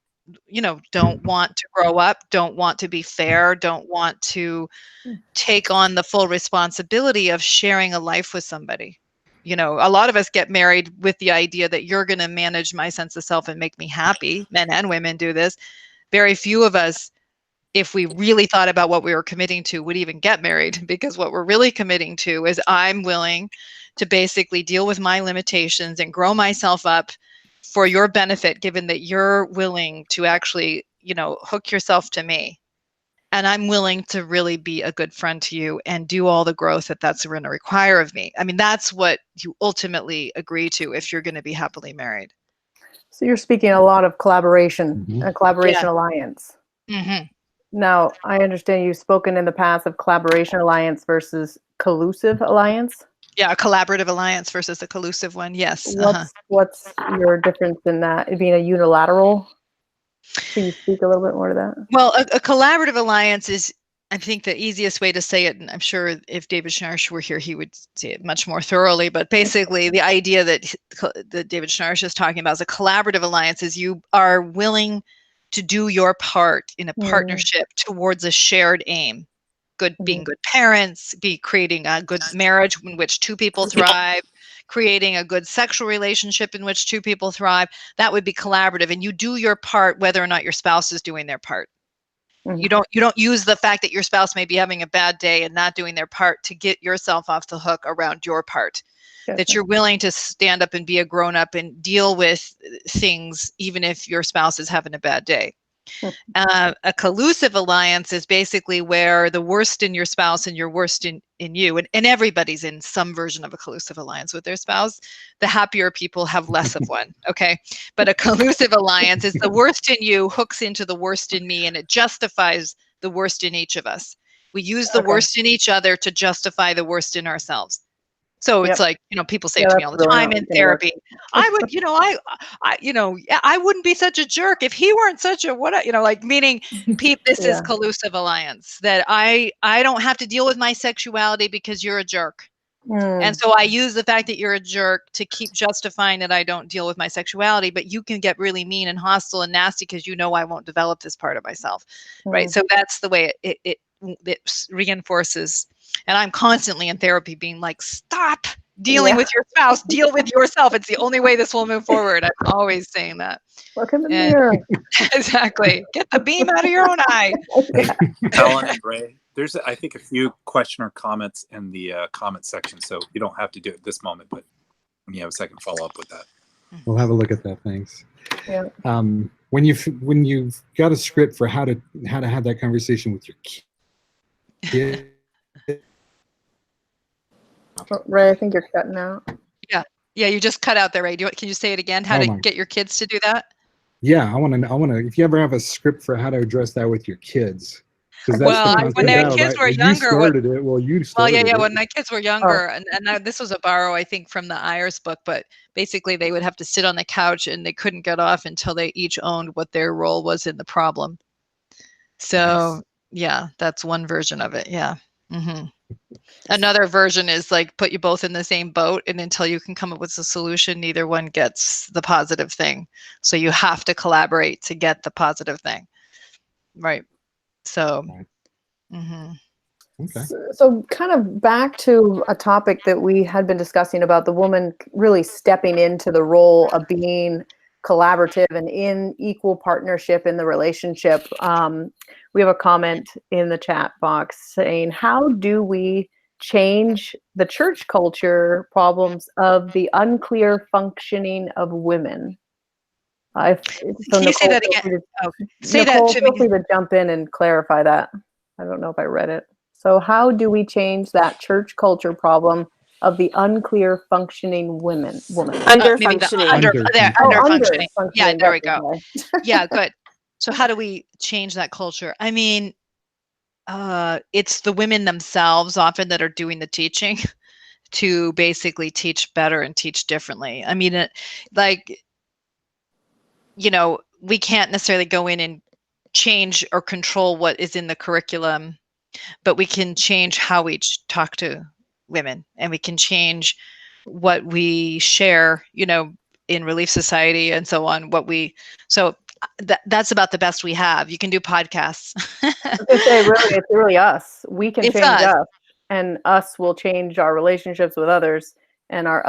don't want to grow up, don't want to be fair, don't want to take on the full responsibility of sharing a life with somebody. A lot of us get married with the idea that you're going to manage my sense of self and make me happy. Men and women do this. Very few of us, if we really thought about what we were committing to, would even get married, because what we're really committing to is I'm willing to basically deal with my limitations and grow myself up for your benefit, given that you're willing to actually, hook yourself to me. And I'm willing to really be a good friend to you and do all the growth that's going to require of me. I mean, that's what you ultimately agree to if you're going to be happily married. So you're speaking a lot of collaboration, a collaboration Yeah. alliance. Mm-hmm. Now, I understand you've spoken in the past of collaboration alliance versus collusive alliance. Yeah, a collaborative alliance versus a collusive one. Yes. What's your difference in that? It being a unilateral? Can you speak a little bit more to that? Well, a collaborative alliance is, I think, the easiest way to say it, and I'm sure if David Schnarch were here, he would say it much more thoroughly, but basically the idea that David Schnarch is talking about is a collaborative alliance is you are willing to do your part in a partnership towards a shared aim. Being good parents, creating a good marriage in which two people thrive, creating a good sexual relationship in which two people thrive. That would be collaborative, and you do your part whether or not your spouse is doing their part. You don't use the fact that your spouse may be having a bad day and not doing their part to get yourself off the hook around your part. Gotcha. That you're willing to stand up and be a grown-up and deal with things even if your spouse is having a bad day. A collusive alliance is basically where the worst in your spouse and your worst in you, and everybody's in some version of a collusive alliance with their spouse. The happier people have less of one, okay? But a collusive alliance is the worst in you hooks into the worst in me, and it justifies the worst in each of us. We use the worst in each other to justify the worst in ourselves. So it's like, people say to me all the time in therapy, I would, I wouldn't be such a jerk if he weren't such a, meaning this is collusive alliance, that I don't have to deal with my sexuality because you're a jerk. And so I use the fact that you're a jerk to keep justifying that I don't deal with my sexuality, but you can get really mean and hostile and nasty because I won't develop this part of myself. Right. So that's the way it reinforces. And I'm constantly in therapy being like, stop dealing with your spouse, deal with yourself. It's the only way this will move forward. I'm always saying that. Look in the mirror. Exactly. Get the beam out of your own eye. Ellen and Ray, there's, I think, a few question or comments in the comment section, so you don't have to do it this moment, but when you have a second, follow up with that. We'll have a look at that. Thanks. Yeah. When you've got a script for how to have that conversation with your kid. Ray, I think you're cutting out. Yeah, you just cut out there, Ray. Can you say it again? How to get your kids to do that? Yeah, I want to. If you ever have a script for how to address that with your kids, when their kids were younger, you started it. When my kids were younger, and this was a borrow, I think, from the Ayers book, but basically they would have to sit on the couch and they couldn't get off until they each owned what their role was in the problem. So that's one version of it. Yeah. Mm-hmm. Another version is like put you both in the same boat, and until you can come up with a solution, neither one gets the positive thing. So you have to collaborate to get the positive thing. Right. So, okay. So kind of back to a topic that we had been discussing about the woman really stepping into the role of being collaborative and in equal partnership in the relationship. We have a comment in the chat box saying, how do we change the church culture problems of the unclear functioning of women? Can you say that again? Say Nicole, that to feel free to jump in and clarify that. I don't know if I read it. So how do we change that church culture problem of the unclear functioning woman? Under functioning. Under functioning. Yeah, there we go. Yeah, good. So how do we change that culture? I mean, it's the women themselves often that are doing the teaching to basically teach better and teach differently. I mean, we can't necessarily go in and change or control what is in the curriculum, but we can change how we talk to women, and we can change what we share, in Relief Society and so on. So that's about the best we have. You can do podcasts. I was gonna say, really, it's really us. We can It's change us. us, and us will change our relationships with others, and our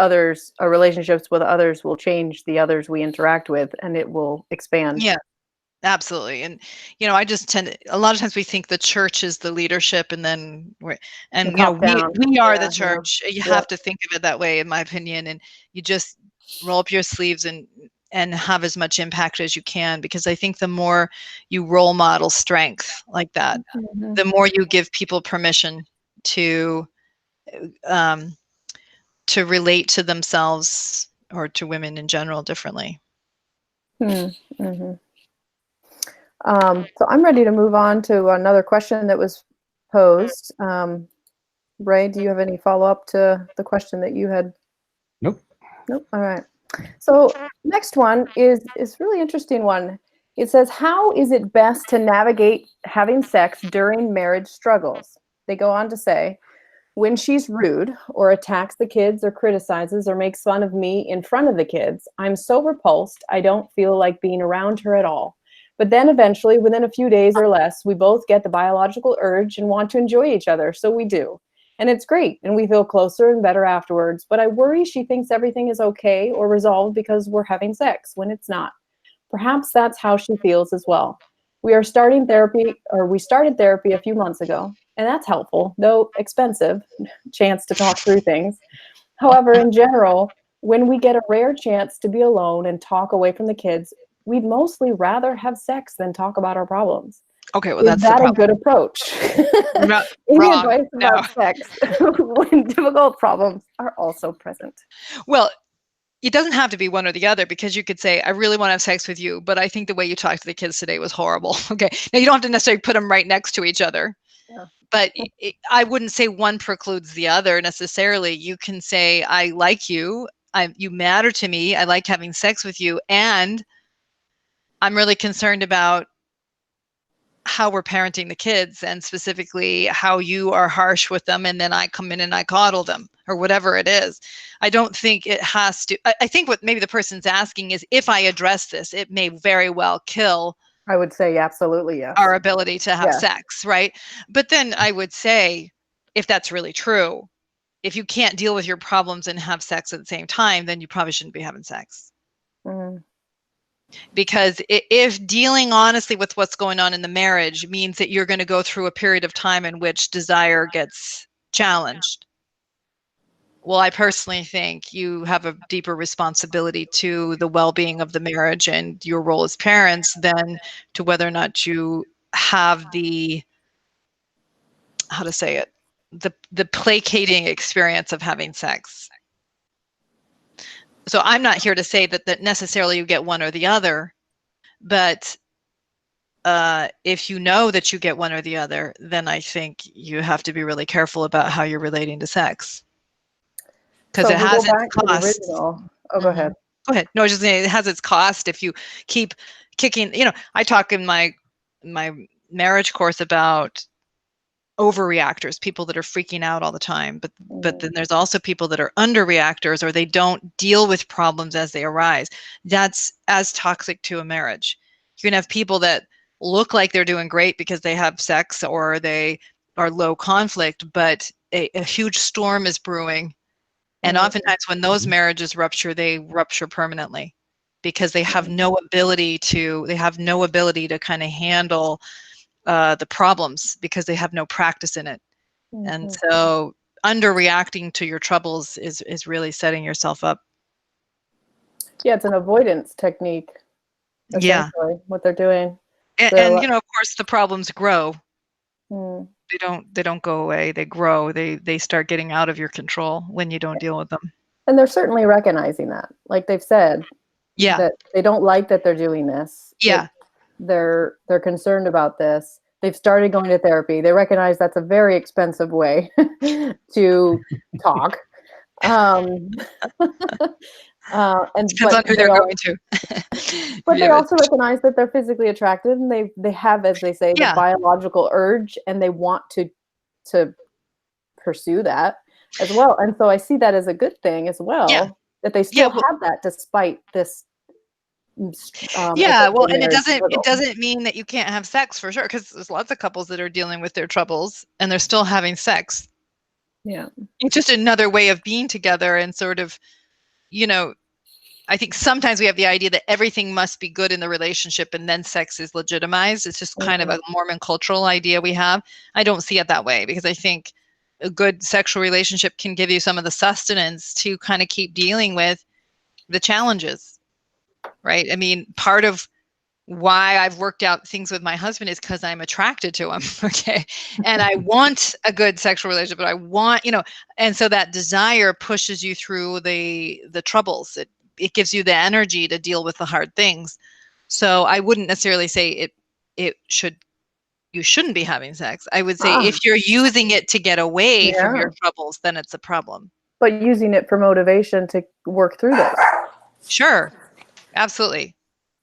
relationships with others will change the others we interact with, and it will expand. Yeah, absolutely. And I just a lot of times we think the church is the leadership, and then Top down. we are Yeah, the church. You Yep. have to think of it that way, in my opinion. And you just roll up your sleeves and have as much impact as you can, because I think the more you role model strength like that, Mhm. the more you give people permission to relate to themselves or to women in general differently. Mm-hmm. So I'm ready to move on to another question that was posed. Ray, do you have any follow-up to the question that you had? Nope. Nope. All right. So next one is really interesting one. It says, how is it best to navigate having sex during marriage struggles? They go on to say, when she's rude or attacks the kids or criticizes or makes fun of me in front of the kids, I'm so repulsed, I don't feel like being around her at all. But then eventually, within a few days or less, we both get the biological urge and want to enjoy each other, so we do. And it's great, and we feel closer and better afterwards. But I worry she thinks everything is okay or resolved because we're having sex, when it's not. Perhaps that's how she feels as well. We started therapy a few months ago, and that's helpful, though expensive, chance to talk through things. However, in general, when we get a rare chance to be alone and talk away from the kids, we'd mostly rather have sex than talk about our problems. Okay, well, Is that's that the a good approach? problem. Any Wrong. advice about sex when difficult problems are also present? Well, it doesn't have to be one or the other, because you could say, I really want to have sex with you, but I think the way you talked to the kids today was horrible. Okay. Now, you don't have to necessarily put them right next to each other. Yeah. But I wouldn't say one precludes the other necessarily. You can say, I like you. You matter to me. I like having sex with you. And I'm really concerned about how we're parenting the kids, and specifically how you are harsh with them, and then I come in and I coddle them, or whatever it is. I don't think it has to. I think what maybe the person's asking is, if I address this, it may very well kill, I would say absolutely yes, our ability to have yes. sex, right? But then I would say, if that's really true, if you can't deal with your problems and have sex at the same time, then you probably shouldn't be having sex. Mm. Because if dealing honestly with what's going on in the marriage means that you're going to go through a period of time in which desire gets challenged, well, I personally think you have a deeper responsibility to the well-being of the marriage and your role as parents than to whether or not you have the, how to say it, the placating experience of having sex. So I'm not here to say that necessarily you get one or the other, but if you know that you get one or the other, then I think you have to be really careful about how you're relating to sex. Because So it we has go its back to the cost. original. Oh, go ahead. Go ahead. No, I was just saying it has its cost if you keep kicking. I talk in my marriage course about overreactors, people that are freaking out all the time. But then there's also people that are underreactors, or they don't deal with problems as they arise. That's as toxic to a marriage. You can have people that look like they're doing great because they have sex or they are low conflict, but a huge storm is brewing. And oftentimes when those marriages rupture, they rupture permanently, because they have no ability to kind of handle the problems, because they have no practice in it. And so underreacting to your troubles is really setting yourself up. Yeah, it's an avoidance technique, essentially, what they're doing. And of course the problems grow. Mm. They don't go away, they grow. They start getting out of your control when you don't deal with them. And they're certainly recognizing that. Like they've said, that they don't like that they're doing this. Yeah. They're concerned about this. They've started going to therapy. They recognize that's a very expensive way to talk. Depends on who they're going to. But they also recognize that they're physically attracted, and they have, as they say, the biological urge, and they want to pursue that as well. And so I see that as a good thing as well, that they still have that despite this Yeah, well, and extraordinary it struggle. doesn't mean that you can't have sex for sure, because there's lots of couples that are dealing with their troubles and they're still having sex. Yeah. It's just another way of being together, and sort of, you know, I think sometimes we have the idea that everything must be good in the relationship and then sex is legitimized. It's just kind of a Mormon cultural idea we have. I don't see it that way, because I think a good sexual relationship can give you some of the sustenance to kind of keep dealing with the challenges, right? I mean, part of why I've worked out things with my husband is because I'm attracted to him. Okay. And I want a good sexual relationship, but I want, and so that desire pushes you through the troubles. It gives you the energy to deal with the hard things. So I wouldn't necessarily say you shouldn't be having sex. I would say if you're using it to get away from your troubles, then it's a problem. But using it for motivation to work through those. Sure. Absolutely.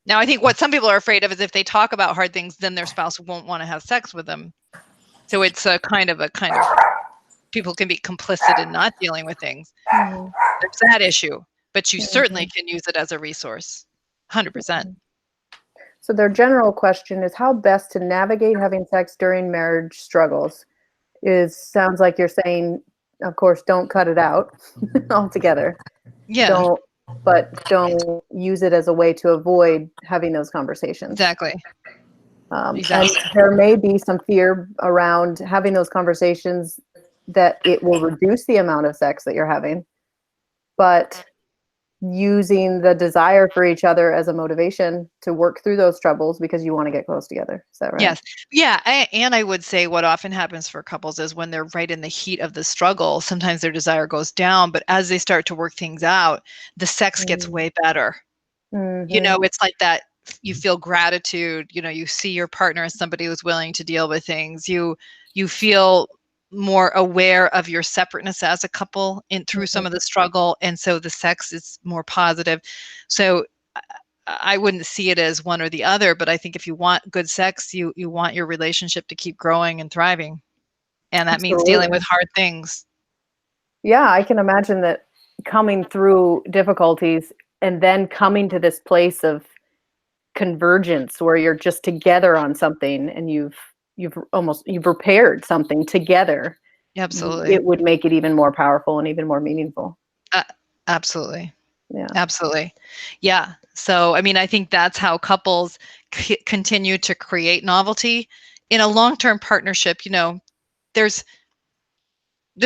Now, I think what some people are afraid of is if they talk about hard things, then their spouse won't want to have sex with them. So it's a kind of people can be complicit in not dealing with things. There's that issue, but you certainly can use it as a resource. 100%. So their general question is how best to navigate having sex during marriage struggles. Sounds like you're saying, of course, don't cut it out altogether. Yeah. Don't use it as a way to avoid having those conversations. Exactly. And there may be some fear around having those conversations that it will reduce the amount of sex that you're having, but using the desire for each other as a motivation to work through those troubles because you want to get close together. Is that right? Yes. Yeah. And I would say what often happens for couples is when they're right in the heat of the struggle, sometimes their desire goes down, but as they start to work things out, the sex gets way better. It's like that. You feel gratitude, you see your partner as somebody who's willing to deal with things. You feel more aware of your separateness as a couple through some of the struggle. And so the sex is more positive. So I wouldn't see it as one or the other, but I think if you want good sex, you want your relationship to keep growing and thriving. And that means dealing with hard things. Yeah, I can imagine that coming through difficulties and then coming to this place of convergence where you're just together on something and you've prepared something together. Absolutely. It would make it even more powerful and even more meaningful. Absolutely. Yeah. Absolutely. Yeah. So, I mean, I think that's how couples continue to create novelty in a long-term partnership. There's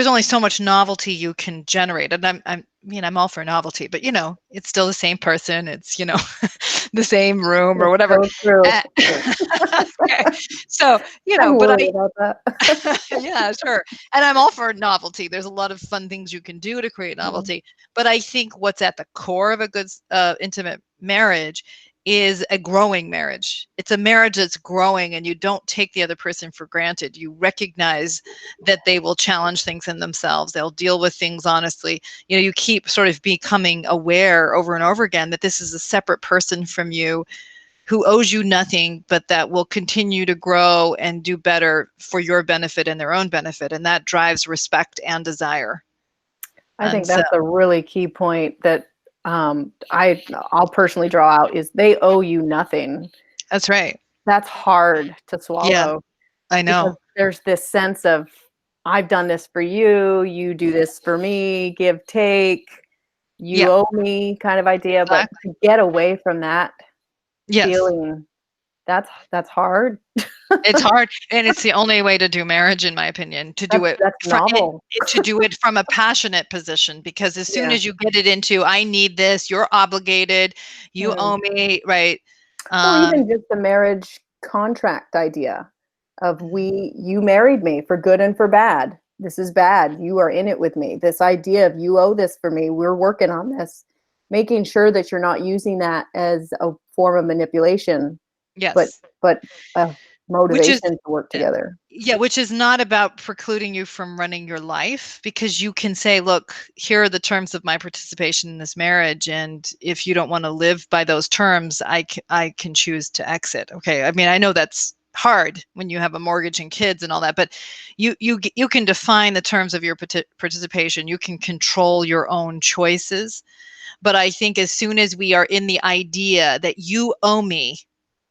only so much novelty you can generate. And I'm all for novelty, but it's still the same person. It's, the same room or whatever. So true. Okay. So, I'm but worried about that. yeah, sure. And I'm all for novelty. There's a lot of fun things you can do to create novelty. But I think what's at the core of a good intimate marriage is a growing marriage. It's a marriage that's growing, and you don't take the other person for granted. You recognize that they will challenge things in themselves. They'll deal with things honestly. You keep sort of becoming aware over and over again that this is a separate person from you who owes you nothing, but that will continue to grow and do better for your benefit and their own benefit. And that drives respect and desire. I think that's a really key point that I'll personally draw out is they owe you nothing. That's right. That's hard to swallow. Yeah, I know. There's this sense of I've done this for you, you do this for me, give, take, you owe me kind of idea. But to get away from that feeling, that's hard. It's hard, and it's the only way to do marriage, in my opinion, to do it from a passionate position, because as soon as you get it into, I need this, you're obligated, you owe me, right? Well, even just the marriage contract idea of you married me for good and for bad. This is bad. You are in it with me. This idea of you owe this for me. We're working on this. Making sure that you're not using that as a form of manipulation. Yes. But motivation to work together. Yeah, which is not about precluding you from running your life, because you can say, look, here are the terms of my participation in this marriage, and if you don't want to live by those terms, I can choose to exit. Okay, I mean, I know that's hard when you have a mortgage and kids and all that, but you can define the terms of your participation. You can control your own choices. But I think as soon as we are in the idea that you owe me,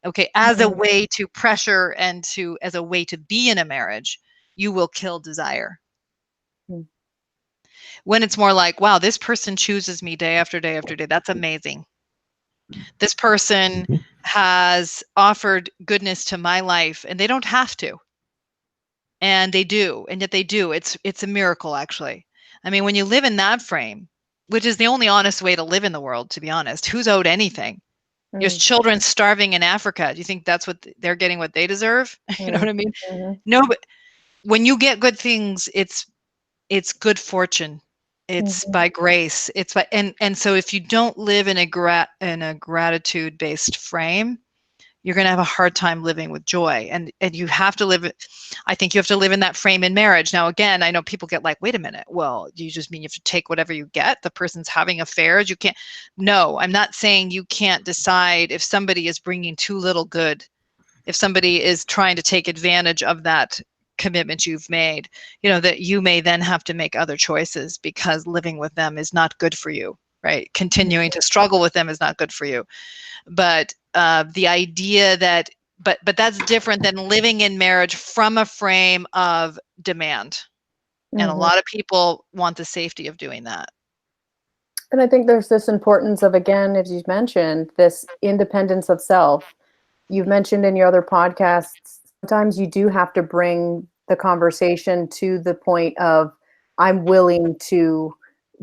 okay, as a way to pressure and as a way to be in a marriage, you will kill desire. When it's more like, wow, this person chooses me day after day after day. That's amazing. This person has offered goodness to my life, and they don't have to. And they do, and yet they do. It's a miracle, actually. I mean, when you live in that frame, which is the only honest way to live in the world, to be honest, who's owed anything? There's children starving in Africa. Do you think that's what they're getting, what they deserve? You know what I mean? No, but when you get good things, it's good fortune. It's by grace. It's by and so if you don't live in a gratitude-based frame, you're going to have a hard time living with joy. And you have to live, I think you have to live in that frame in marriage. Now, again, I know people get like, wait a minute. Well, do you just mean you have to take whatever you get? The person's having affairs. You can't. No, I'm not saying you can't decide if somebody is bringing too little good, if somebody is trying to take advantage of that commitment you've made, that you may then have to make other choices because living with them is not good for you, right? Continuing to struggle with them is not good for you. But the idea that, but that's different than living in marriage from a frame of demand. And a lot of people want the safety of doing that. And I think there's this importance of, again, as you mentioned, this independence of self. You've mentioned in your other podcasts, sometimes you do have to bring the conversation to the point of, I'm willing to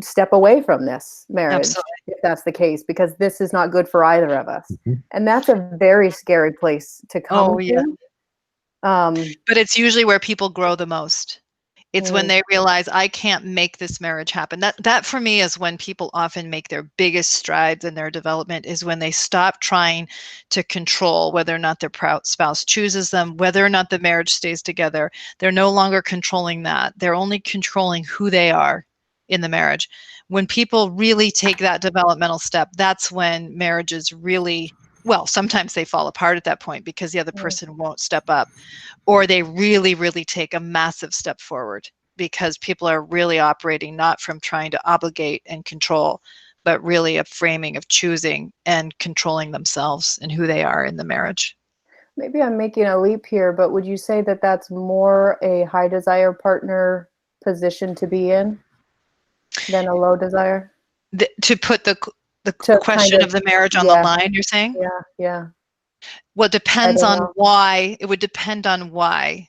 step away from this marriage. Absolutely. If that's the case, because this is not good for either of us. And that's a very scary place to come to. But it's usually where people grow the most. It's when they realize, I can't make this marriage happen. That for me is when people often make their biggest strides in their development, is when they stop trying to control whether or not their spouse chooses them, whether or not the marriage stays together. They're no longer controlling that. They're only controlling who they are in the marriage. When people really take that developmental step, that's when marriages really, well, sometimes they fall apart at that point because the other person won't step up, or they really, really take a massive step forward because people are really operating not from trying to obligate and control, but really a framing of choosing and controlling themselves and who they are in the marriage. Maybe I'm making a leap here, but would you say that that's more a high desire partner position to be in than a low desire? To put the question of the marriage on the line, you're saying? Yeah. Well, it depends on why. It would depend on why.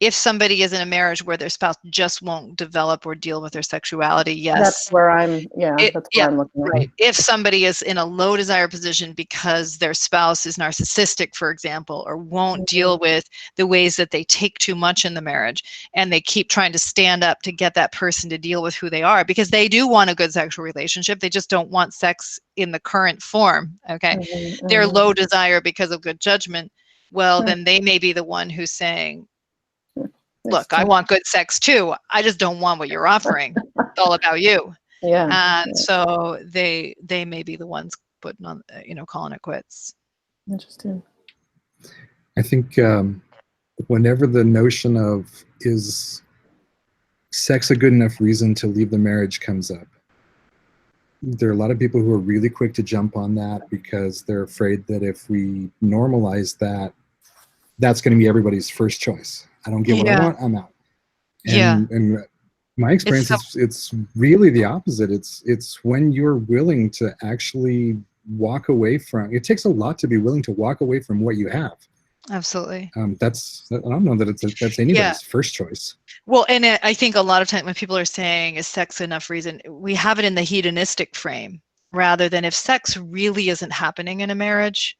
If somebody is in a marriage where their spouse just won't develop or deal with their sexuality, yes. That's where I'm, that's where I'm looking at. Right. If somebody is in a low desire position because their spouse is narcissistic, for example, or won't deal with the ways that they take too much in the marriage, and they keep trying to stand up to get that person to deal with who they are, because they do want a good sexual relationship. They just don't want sex in the current form. Okay. They're low desire because of good judgment. Well, then they may be the one who's saying, look, I want good sex too. I just don't want what you're offering. It's all about you. And so they may be the ones putting on, calling it quits. Interesting. I think whenever the notion of, is sex a good enough reason to leave the marriage, comes up, there are a lot of people who are really quick to jump on that because they're afraid that if we normalize that, that's going to be everybody's first choice. I don't get what I want, I'm out. And my experience is it's really the opposite. It's when you're willing to actually walk away from, it takes a lot to be willing to walk away from what you have. Absolutely. I don't know that that's anybody's first choice. Well, and I think a lot of times when people are saying, is sex enough reason, we have it in the hedonistic frame rather than if sex really isn't happening in a marriage,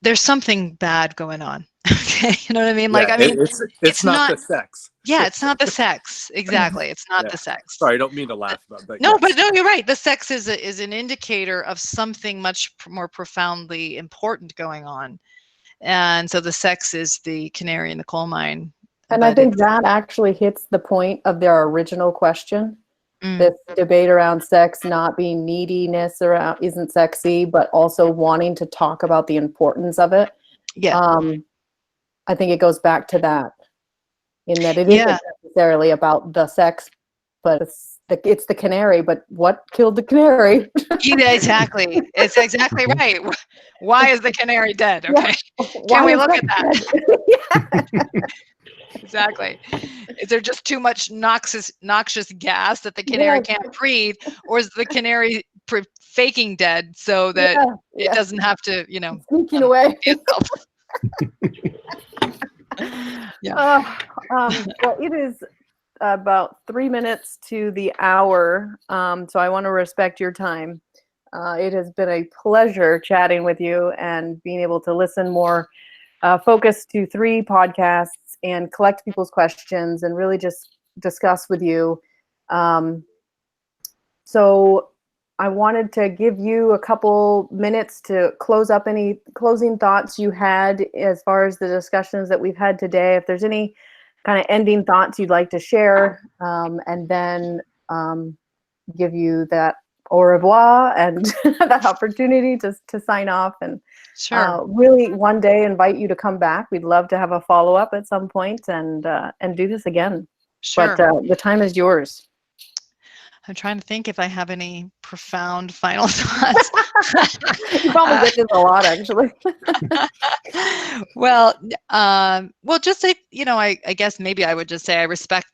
there's something bad going on. Okay, you know what I mean? Like, it's not the sex. Yeah, it's not the sex. Exactly, it's not the sex. Sorry, I don't mean to laugh about that. No, but no, you're right. The sex is an indicator of something much more profoundly important going on, and so the sex is the canary in the coal mine. And I think that actually hits the point of their original question. This debate around sex not being neediness around isn't sexy, but also wanting to talk about the importance of it. Yeah. I think it goes back to that, in that it Yeah. isn't necessarily about the sex, but it's the canary. But what killed the canary? Yeah, exactly. It's exactly right. Why is the canary dead? Okay. Yeah. Can we is look sex at that? dead? Exactly. Is there just too much noxious gas that the canary Yes. can't breathe, or is the canary faking dead so that it doesn't have to, Sneaking away. itself? Yeah. Well, it is about 3 minutes to the hour, so I want to respect your time. It has been a pleasure chatting with you and being able to listen more focused to 3 podcasts and collect people's questions and really just discuss with you. So I wanted to give you a couple minutes to close up any closing thoughts you had as far as the discussions that we've had today. If there's any kind of ending thoughts you'd like to share, and then give you that au revoir and that opportunity to sign off, and Sure. really one day invite you to come back. We'd love to have a follow-up at some point and do this again. Sure. But the time is yours. I'm trying to think if I have any profound final thoughts. You probably get this a lot, actually. Well, just say, I guess maybe I would just say I respect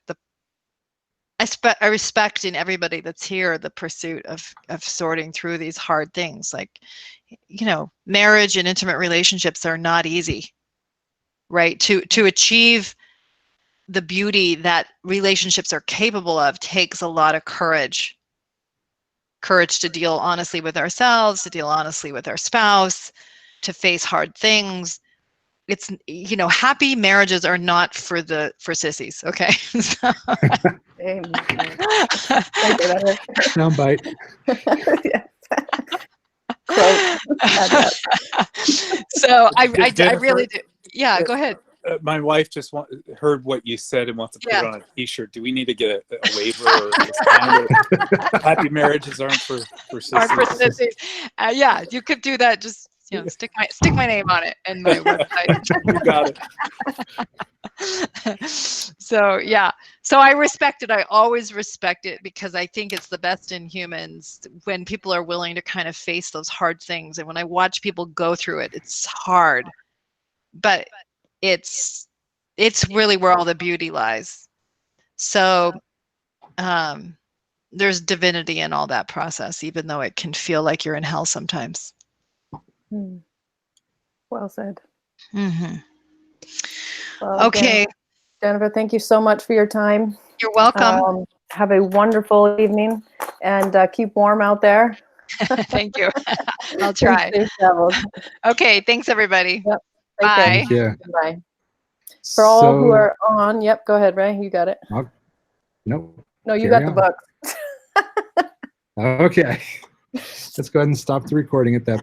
in everybody that's here the pursuit of sorting through these hard things. Like, marriage and intimate relationships are not easy, right? To achieve the beauty that relationships are capable of takes a lot of courage to deal honestly with ourselves, to deal honestly with our spouse, to face hard things. It's, happy marriages are not for sissies. Okay. Soundbite. So I Jennifer, really do. Yeah, go ahead. My wife just heard what you said and wants to put it on a T-shirt. Do we need to get a waiver or a sign that happy marriages aren't for sissies? Yeah, you could do that. Just stick my name on it and my website. You got it. So I respect it. I always respect it because I think it's the best in humans when people are willing to kind of face those hard things. And when I watch people go through it, it's hard, but it's really where all the beauty lies. So there's divinity in all that process, even though it can feel like you're in hell sometimes. Well said. Mm-hmm. Well, okay. Again, Jennifer, thank you so much for your time. You're welcome. Have a wonderful evening and keep warm out there. Thank you. I'll try. Okay. Thanks, everybody. Yep. Bye. Bye. For all who are on, go ahead, Ray. You got it. No, you got the book. Okay. Let's go ahead and stop the recording at that point.